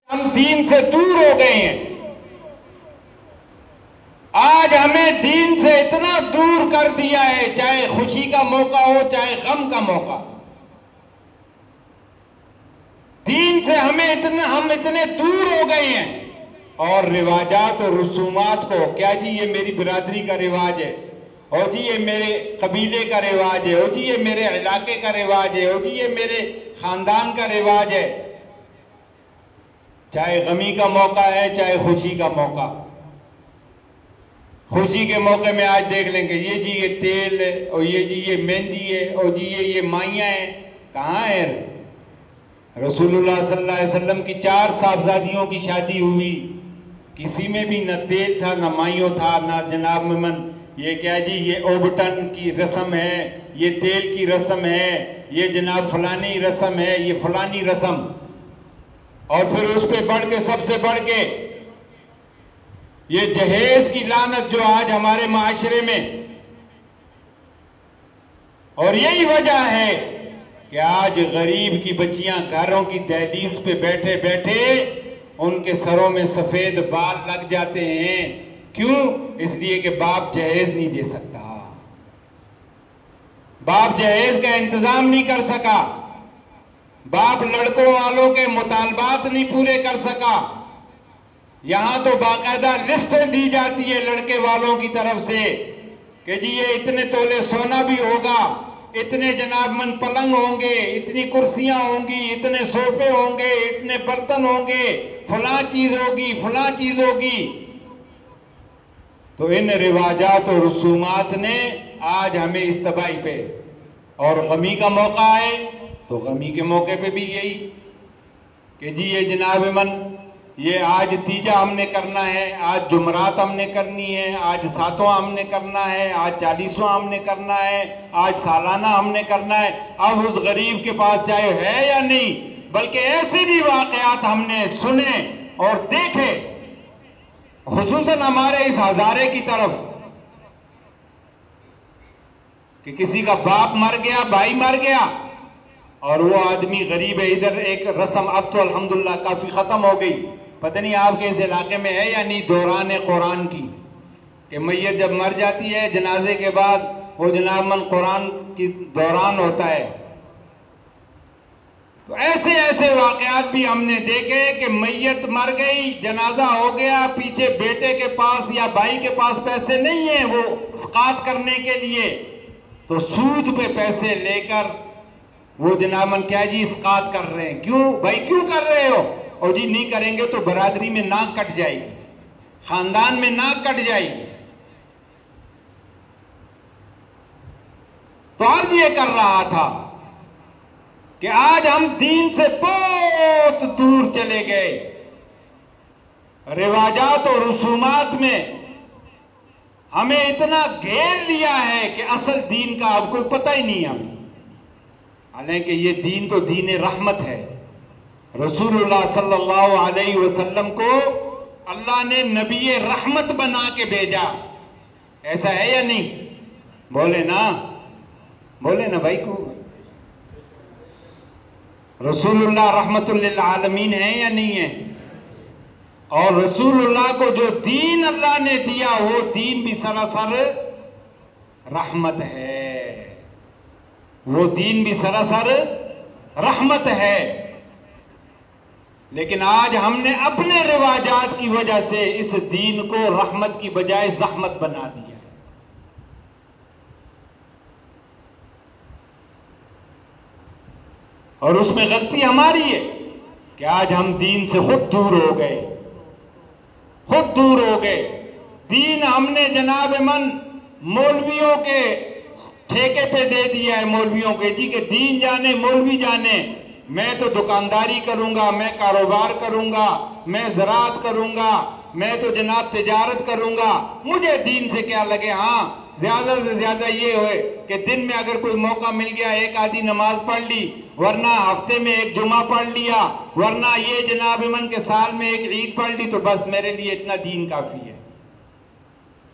हम दीन से दूर हो गए हैं। आज हमें दीन से इतना दूर कर दिया है, चाहे खुशी का मौका हो चाहे गम का मौका। दीन से हम इतने दूर हो गए हैं। और रिवाजात और रसूमात को, क्या जी ये मेरी बिरादरी का रिवाज है, हो जी ये मेरे कबीले का रिवाज है, हो जी ये मेरे इलाके का रिवाज है, हो जी ये मेरे खानदान का रिवाज है। चाहे गमी का मौका है चाहे खुशी का मौका। खुशी के मौके में आज देख लेंगे ये जी ये तेल है, और ये जी ये मेहंदी है, और जी ये माइयाँ हैं। कहाँ है? रसूलुल्लाह सल्लल्लाहु अलैहि वसल्लम की 4 साहबजादियों की शादी हुई, किसी में भी न तेल था न माइयों था न जनाब मेमन ये क्या जी ये ओबटन की रस्म है, ये तेल की रस्म है, ये जनाब फलानी रस्म है, ये फलानी रस्म। और फिर उस पर बढ़ के सबसे बढ़ के ये जहेज की लानत जो आज हमारे माशरे में। और यही वजह है कि आज गरीब की बच्चियां घरों की दहलीज पे बैठे बैठे उनके सरों में सफेद बाल लग जाते हैं। क्यों? इसलिए कि बाप जहेज नहीं दे सकता, बाप जहेज का इंतजाम नहीं कर सका, बाप लड़कों वालों के मुतालबात नहीं पूरे कर सका। यहां तो बाकायदा लिस्ट दी जाती है लड़के वालों की तरफ से कि जी ये इतने तोले सोना भी होगा, इतने जनाब मन पलंग होंगे, इतनी कुर्सियां होंगी, इतने सोफे होंगे, इतने बर्तन होंगे, फलां चीज होगी, फलां चीज होगी। तो इन रिवाजात और रसूमात ने आज हमें इस तबाही पे, और गमी का मौका आए तो गमी के मौके पे भी यही कि जी ये जनाब मन ये आज तीजा हमने करना है, आज जुमरात हमने करनी है, आज सातवां हमने करना है, आज 40वां हमने करना है, आज सालाना हमने करना है। अब उस गरीब के पास चाहे है या नहीं, बल्कि ऐसे भी वाकयात हमने सुने और देखे, खुसूसन हमारे इस हजारे की तरफ, कि किसी का बाप मर गया, भाई मर गया, और वो आदमी गरीब है। इधर एक रस्म अब तो अल्हम्दुलिल्लाह काफी खत्म हो गई, पता नहीं आपके इस इलाके में है या नहीं, दौरान कुरान की, कि मैयत जब मर जाती है जनाजे के बाद वो जनाब मन कुरान की दौरान होता है। तो ऐसे ऐसे वाकयात भी हमने देखे कि मैयत मर गई, जनाजा हो गया, पीछे बेटे के पास या भाई के पास पैसे नहीं है वो इसकात करने के लिए, तो सूद पे पैसे लेकर वो जनाब मन क्या जी इसकात कर रहे हैं। क्यों भाई, क्यों कर रहे हो? और जी नहीं करेंगे तो बरादरी में नाक कट जाएगी, खानदान में नाक कट जाएगी। तो अर्ज ये कर रहा था कि आज हम दीन से बहुत दूर चले गए, रिवाजात और रसूमात में हमें इतना घेर लिया है कि असल दीन का अब कोई पता ही नहीं है। हालांकि ये दीन तो दीन रहमत है। रसूलुल्लाह सल्लल्लाहु अलैहि वसल्लम को अल्लाह ने नबी रहमत बना के भेजा, ऐसा है या नहीं? बोले ना, बोले ना भाई को। रसूलुल्लाह रहमतुल लिल आलमीन है या नहीं है? और रसूलुल्लाह को जो दीन अल्लाह ने दिया वो दीन भी सरासर रहमत है, वो दीन भी सरासर रहमत है। लेकिन आज हमने अपने रिवाजात की वजह से इस दीन को रहमत की बजाय जहमत बना दिया। और उसमें गलती हमारी है कि आज हम दीन से खुद दूर हो गए, खुद दूर हो गए। दीन हमने जनाब मन मौलवियों के ठेके पे दे दिया है, मौलवियों के जी के दीन जाने मौलवी जाने, मैं तो दुकानदारी करूंगा, मैं कारोबार करूंगा, मैं ज़राअत करूंगा, मैं तो जनाब तिजारत करूंगा, मुझे दीन से क्या लगे। हाँ, ज्यादा से ज्यादा ये होए कि दिन में अगर कोई मौका मिल गया एक आधी नमाज पढ़ ली, वरना हफ्ते में एक जुमा पढ़ लिया, वरना ये जनाब मन के साल में एक ईद पढ़ ली, तो बस मेरे लिए इतना दीन काफी है।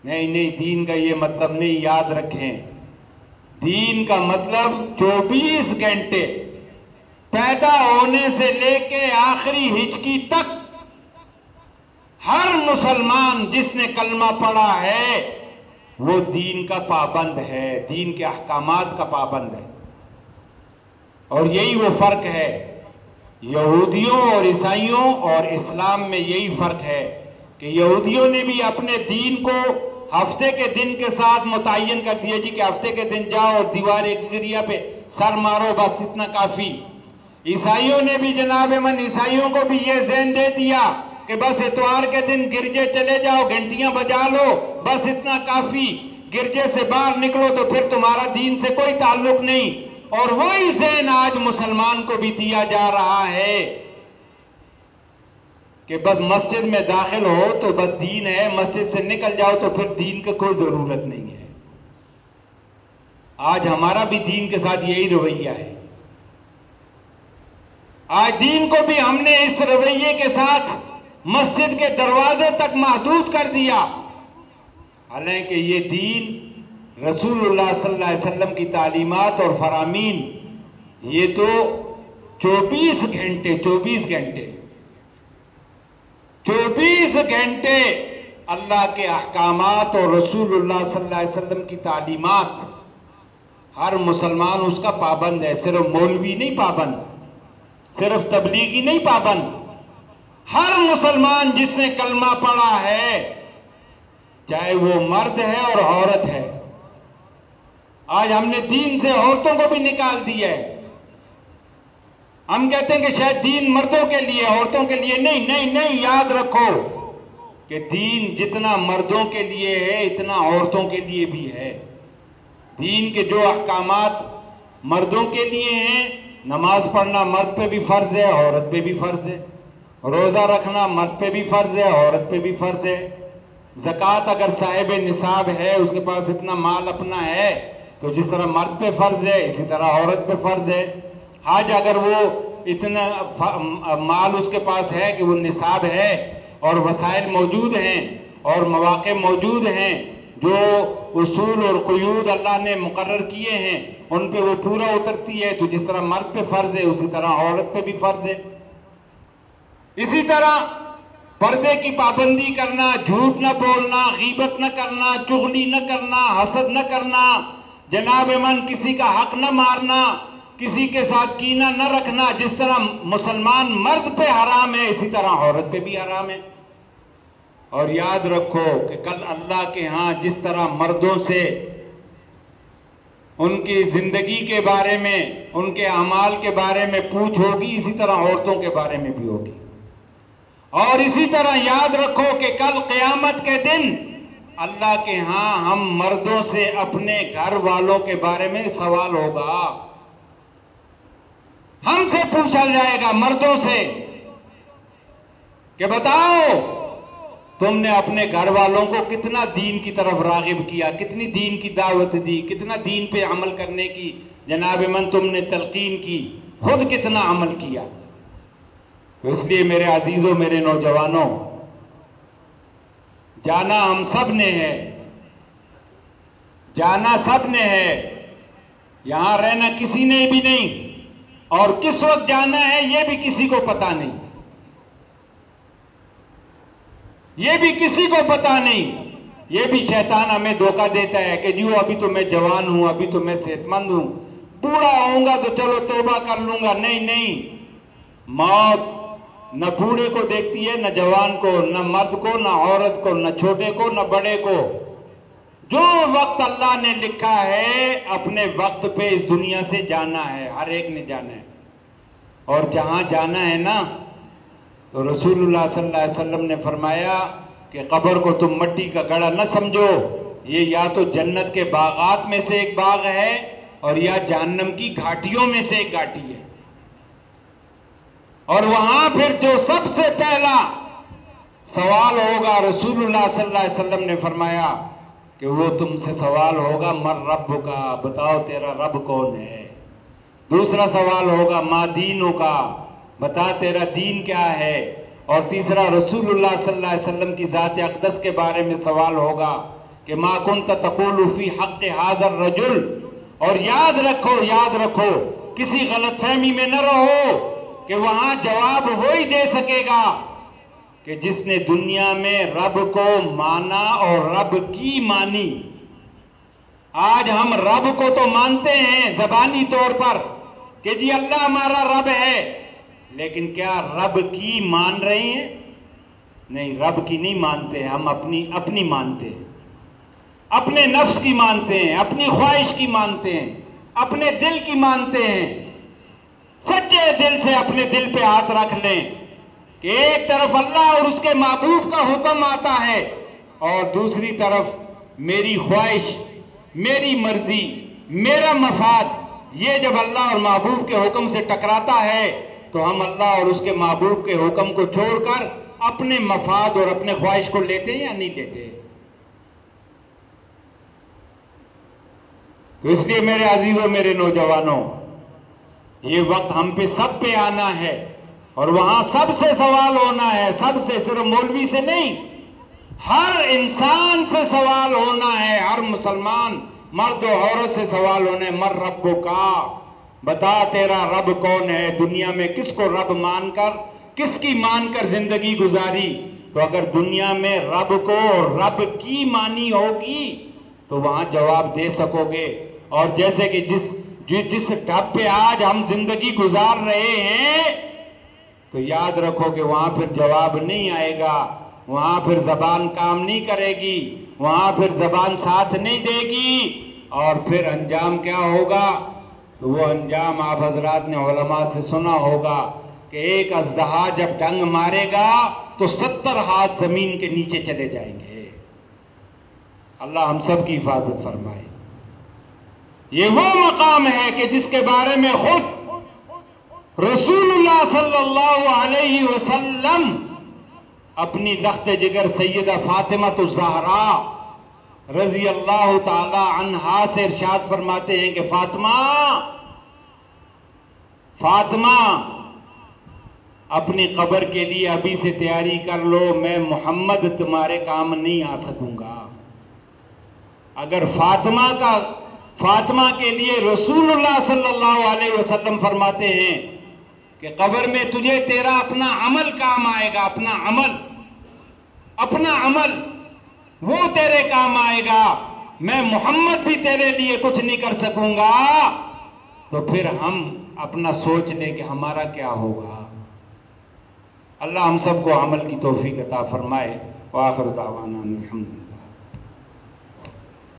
नहीं नहीं, दीन का ये मतलब नहीं, याद रखें। दीन का मतलब 24 घंटे पैदा होने से लेके आखिरी हिचकी तक हर मुसलमान जिसने कलमा पढ़ा है वो दीन का पाबंद है, दीन के अहकामात का पाबंद है। और यही वो फर्क है यहूदियों और ईसाइयों और इस्लाम में। यही फर्क है कि यहूदियों ने भी अपने दीन को हफ्ते के दिन के साथ मुतय्यन कर दिया जी कि हफ्ते के दिन जाओ और दीवार एक गिरिया पे सर मारो, बस इतना काफी। ईसाइयों ने भी जनाब मन ईसाइयों को भी ये ज़हन दे दिया कि बस इतवार के दिन गिरजे चले जाओ, घंटियां बजा लो, बस इतना काफी। गिरजे से बाहर निकलो तो फिर तुम्हारा दीन से कोई ताल्लुक नहीं। और वही ज़हन आज मुसलमान को भी दिया जा रहा है कि बस मस्जिद में दाखिल हो तो बस दीन है, मस्जिद से निकल जाओ तो फिर दीन की कोई जरूरत नहीं है। आज हमारा भी दीन के साथ यही रवैया है। आज दीन को भी हमने इस रवैये के साथ मस्जिद के दरवाजे तक महदूद कर दिया, हालांकि ये दीन रसूलुल्लाह सल्लल्लाहु अलैहि वसल्लम की तालीमात और फरामीन ये तो 24 घंटे अल्लाह के अहकामात और रसूलुल्लाह सल्लल्लाहु अलैहि वसल्लम की तालीमात, हर मुसलमान उसका पाबंद है। सिर्फ मौलवी नहीं पाबंद, सिर्फ तबलीगी नहीं पाबंद, हर मुसलमान जिसने कलमा पढ़ा है, चाहे वो मर्द है और औरत है। आज हमने दीन से औरतों को भी निकाल दिया है। हम कहते हैं कि शायद दीन मर्दों के लिए, औरतों के लिए नहीं। नहीं नहीं, याद रखो कि दीन जितना मर्दों के लिए है इतना औरतों के लिए भी है। दीन के जो अहकामात मर्दों के लिए हैं, नमाज पढ़ना मर्द पे भी फर्ज है, औरत पे भी फर्ज है। रोजा रखना मर्द पे भी फर्ज है, औरत पे भी फर्ज है। ज़कात अगर साहिब निसाब है, उसके पास इतना माल अपना है, तो जिस तरह मर्द पे फर्ज है इसी तरह औरत पे फर्ज है। आज अगर वो इतना माल उसके पास है कि वो निसाब है और वसाइल मौजूद हैं और मौके मौजूद हैं, जो उसूल और क़ुयूद अल्लाह ने मुकर्रर किए हैं उन पे वो पूरा उतरती है, तो जिस तरह मर्द पे फर्ज है उसी तरह औरत पे भी फर्ज है। इसी तरह पर्दे की पाबंदी करना, झूठ न बोलना, गीबत न करना, चुगली न करना, हसद न करना, जनाब मन किसी का हक न मारना, किसी के साथ कीना न रखना। जिस तरह मुसलमान मर्द पे हराम है इसी तरह औरत पे भी हराम है। और याद रखो कि कल अल्लाह के यहाँ जिस तरह मर्दों से उनकी जिंदगी के बारे में, उनके अमाल के बारे में पूछ होगी, इसी तरह औरतों के बारे में भी होगी। और इसी तरह याद रखो कि कल क़यामत के दिन अल्लाह के यहाँ हम मर्दों से अपने घर वालों के बारे में सवाल होगा। हमसे पूछा जाएगा मर्दों से कि बताओ तुमने अपने घर वालों को कितना दीन की तरफ रागिब किया, कितनी दीन की दावत दी, कितना दीन पे अमल करने की जनाब मन तुमने तलकीन की, खुद कितना अमल किया। तो इसलिए मेरे अजीजों, मेरे नौजवानों, जाना हम सब ने है, जाना सब ने है, यहां रहना किसी ने भी नहीं, और किस वक्त जाना है ये भी किसी को पता नहीं, ये भी किसी को पता नहीं। ये भी शैतान हमें धोखा देता है कि जी अभी तो मैं जवान हूं, अभी तो मैं सेहतमंद हूं, बूढ़ा होऊंगा तो चलो तौबा कर लूंगा। नहीं नहीं, मौत न बूढ़े को देखती है, न जवान को, न मर्द को, न औरत को, न छोटे को, न बड़े को। जो वक्त अल्लाह ने लिखा है अपने वक्त पे इस दुनिया से जाना है, हर एक ने जाना है। और जहां जाना है ना, तो रसूलुल्लाह सल्लल्लाहु अलैहि वसल्लम ने फरमाया कि कब्र को तुम मिट्टी का गड़ा न समझो, ये या तो जन्नत के बागात में से एक बाग है और या जहन्नम की घाटियों में से एक घाटी है। और वहां फिर जो सबसे पहला सवाल होगा, रसूलुल्लाह सल्लल्लाहु अलैहि वसल्लम ने फरमाया कि वो तुमसे सवाल होगा मर रब्बु का, बताओ तेरा रब कौन है। दूसरा सवाल होगा मा दीनु का, बता तेरा दीन क्या है। और तीसरा रसूलुल्लाह सल्लल्लाहु अलैहि वसल्लम की ज़ात अक़दस के बारे में सवाल होगा कि मा कुन्त तक़ूलु फ़ी हक़्क़ि हाज़ा रजुल। और याद रखो किसी गलतफहमी में न रहो कि वहां जवाब वो ही दे सकेगा कि जिसने दुनिया में रब को माना और रब की मानी। आज हम रब को तो मानते हैं जबानी तौर पर कि जी अल्लाह हमारा रब है, लेकिन क्या रब की मान रहे हैं? नहीं, रब की नहीं मानते हैं, हम अपनी मानते हैं, अपने नफ्स की मानते हैं, अपनी ख्वाहिश की मानते हैं, अपने दिल की मानते हैं। सच्चे दिल से अपने दिल पे हाथ रख लें कि एक तरफ अल्लाह और उसके महबूब का हुक्म आता है और दूसरी तरफ मेरी ख्वाहिश, मेरी मर्जी, मेरा मफाद। ये जब अल्लाह और महबूब के हुक्म से टकराता है तो हम अल्लाह और उसके महबूब के हुक्म को छोड़कर अपने मफाद और अपने ख्वाहिश को लेते हैं या नहीं लेते? तो इसलिए मेरे अजीजों, मेरे नौजवानों, ये वक्त हम पे सब पे आना है और वहां सबसे सवाल होना है, सबसे, सिर्फ मौलवी से नहीं, हर इंसान से सवाल होना है, हर मुसलमान मर्द और औरत से सवाल होना है, मर रब्बो का, बता तेरा रब कौन है? दुनिया में किसको रब मानकर, किसकी मानकर जिंदगी गुजारी? तो अगर दुनिया में रब को और रब की मानी होगी तो वहां जवाब दे सकोगे। और जैसे कि जिस ढब पे आज हम जिंदगी गुजार रहे हैं, तो याद रखो कि वहां फिर जवाब नहीं आएगा, वहां फिर जबान काम नहीं करेगी, वहां फिर जबान साथ नहीं देगी, और फिर अंजाम क्या होगा? तो वो अंजाम आप हजरात ने उलमा से सुना होगा कि एक अजदहा जब डंग मारेगा तो 70 हाथ जमीन के नीचे चले जाएंगे। अल्लाह हम सब की हिफाजत फरमाए। ये वो मकाम है कि जिसके बारे में खुद रसूलुल्लाह सल्लल्लाहु अलैहि वसल्लम अपनी दख्त जिगर सैयदा फातिमा तो ज़हरा रजी अल्लाह ताला अन्हा से इरशाद फरमाते हैं कि फातिमा, फातिमा अपनी कब्र के लिए अभी से तैयारी कर लो, मैं मोहम्मद तुम्हारे काम नहीं आ सकूंगा। अगर फातिमा के लिए रसूलुल्लाह सल्लल्लाहु अलैहि वसल्लम फरमाते हैं कि कब्र में तुझे तेरा अपना अमल काम आएगा, अपना अमल वो तेरे काम आएगा, मैं मोहम्मद भी तेरे लिए कुछ नहीं कर सकूंगा, तो फिर हम अपना सोच लें कि हमारा क्या होगा। अल्लाह हम सबको अमल की तौफीक अता फरमाए। व आखिर दावाना अल्हम्दुलिल्लाह।